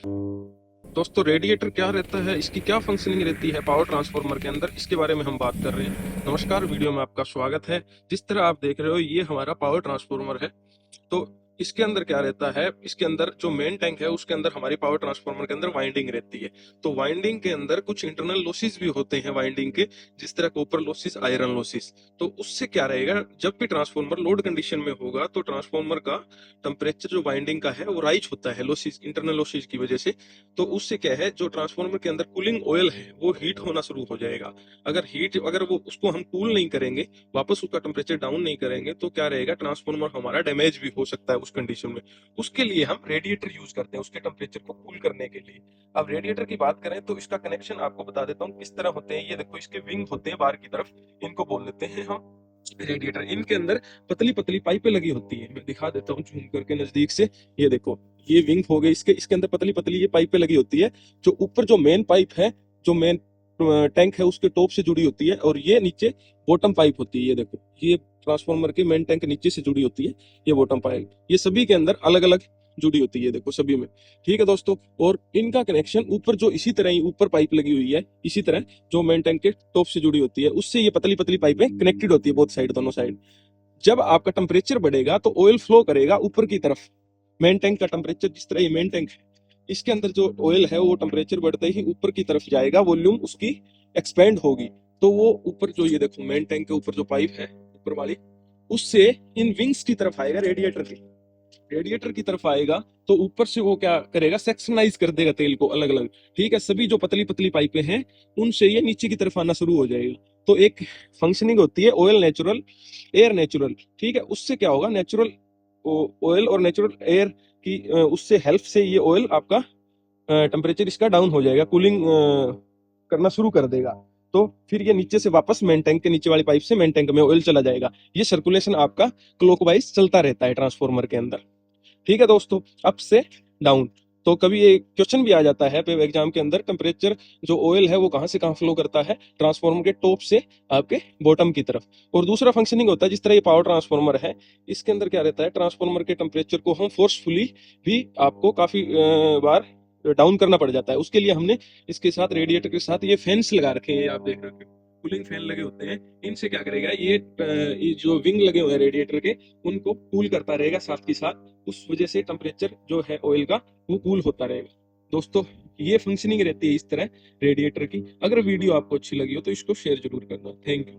दोस्तों रेडिएटर क्या रहता है, इसकी क्या फंक्शनिंग रहती है पावर ट्रांसफार्मर के अंदर, इसके बारे में हम बात कर रहे हैं। नमस्कार, वीडियो में आपका स्वागत है। जिस तरह आप देख रहे हो ये हमारा पावर ट्रांसफार्मर है। तो इसके अंदर क्या रहता है, इसके अंदर जो मेन टैंक है उसके अंदर हमारी पावर ट्रांसफार्मर के अंदर वाइंडिंग रहती है। तो वाइंडिंग के अंदर कुछ इंटरनल लॉसेस भी होते हैं वाइंडिंग के, जिस तरह कॉपर लॉसेस, आयरन लॉसेस। तो उससे क्या रहेगा, जब भी ट्रांसफार्मर लोड कंडीशन में होगा तो ट्रांसफार्मर का टेम्परेचर जो वाइंडिंग का है वो राइज होता है लॉसेस, इंटरनल लॉसेस की वजह से। तो उससे क्या है, जो ट्रांसफार्मर के अंदर कूलिंग ऑयल है वो हीट होना शुरू हो जाएगा। अगर वो उसको हम कूल नहीं करेंगे, वापस उसका टेम्परेचर डाउन नहीं करेंगे, तो क्या रहेगा, ट्रांसफार्मर हमारा डैमेज भी हो सकता है उस कंडीशन में। उसके लिए हम रेडिएटर यूज करते हैं उसके टेम्परेचर को कूल करने के लिए। अब रेडिएटर की बात करें तो इसका कनेक्शन आपको बता देता हूँ किस तरह होते हैं। ये देखो, इसके विंग होते हैं बाहर की तरफ, इनको बोल देते हैं हम रेडिएटर। इनके अंदर पतली पतली पाइपें लगी होती है, मैं दिखा देता हूँ जूम करके नजदीक से। ये देखो, ये विंग हो गए, इसके इसके अंदर पतली पतली ये पाइपें लगी होती है। जो ऊपर जो मेन पाइप है, जो मेन टैंक है उसके टॉप से जुड़ी होती है, और ये नीचे बॉटम पाइप होती है। ये देखो, ये ट्रांसफार्मर की मेन टैंक नीचे से जुड़ी होती है, ये बॉटम पाइप। ये सभी के अंदर अलग अलग जुड़ी होती है, देखो सभी में। ठीक है दोस्तों, और इनका कनेक्शन ऊपर जो इसी तरह ही ऊपर पाइप लगी हुई है, इसी तरह जो मेन टैंक के टॉप से जुड़ी होती है, उससे ये पतली पतली पाइपें कनेक्टेड होती है, बोथ साइड, दोनों साइड। जब आपका टेम्परेचर बढ़ेगा तो ऑयल फ्लो करेगा ऊपर की तरफ। मेन टैंक का टेम्परेचर, जिस तरह ये मेन टैंक है, इसके अंदर जो ऑयल है वो टेम्परेचर बढ़ते ही ऊपर की तरफ जाएगा, वॉल्यूम उसकी एक्सपेंड होगी। तो वो ऊपर जो, ये देखो मेन टैंक के ऊपर जो पाइप है ऊपर वाली, उससे इन विंग्स की तरफ आएगा, रेडिएटर की तरफ आएगा। तो ऊपर से वो क्या करेगा, सेक्शनाइज कर देगा तेल को अलग अलग। ठीक है, सभी जो पतली पतली पाइपें हैं उनसे ये नीचे की तरफ आना शुरू हो जाएगा। तो एक फंक्शनिंग होती है ऑयल नेचुरल, एयर नेचुरल। ठीक है, उससे क्या होगा, नेचुरल ऑयल और नेचुरल एयर की उससे हेल्प से ये ऑयल आपका टेम्परेचर इसका डाउन हो जाएगा, कूलिंग करना शुरू कर देगा। तो फिर ये नीचे से वापस मेन टैंक के नीचे वाली पाइप से मेन टैंक में ऑयल चला जाएगा। ये सर्कुलेशन आपका क्लॉकवाइज चलता रहता है ट्रांसफार्मर के अंदर। ठीक है दोस्तों, अप से डाउन। तो कभी ये क्वेश्चन भी आ जाता है एग्जाम के अंदर, टेम्परेचर जो ऑयल है वो कहाँ से कहाँ फ्लो करता है, ट्रांसफार्मर के टॉप से आपके बॉटम की तरफ। और दूसरा फंक्शनिंग होता है, जिस तरह ये पावर ट्रांसफार्मर है, इसके अंदर क्या रहता है, ट्रांसफार्मर के टेम्परेचर को हम फोर्सफुली भी आपको काफी बार डाउन करना पड़ जाता है। उसके लिए हमने इसके साथ, रेडिएटर के साथ, ये फैंस लगा रखे हैं, आप देख रहे हो कूलिंग फैन लगे होते हैं। इनसे क्या करेगा, ये जो विंग लगे हुए हैं रेडिएटर के, उनको कूल करता रहेगा साथ ही साथ। उस वजह से टेम्परेचर जो है ऑयल का वो कूल होता रहेगा। दोस्तों, ये फंक्शनिंग रहती है इस तरह रेडिएटर की। अगर वीडियो आपको अच्छी लगी हो तो इसको शेयर जरूर करना। Thank you.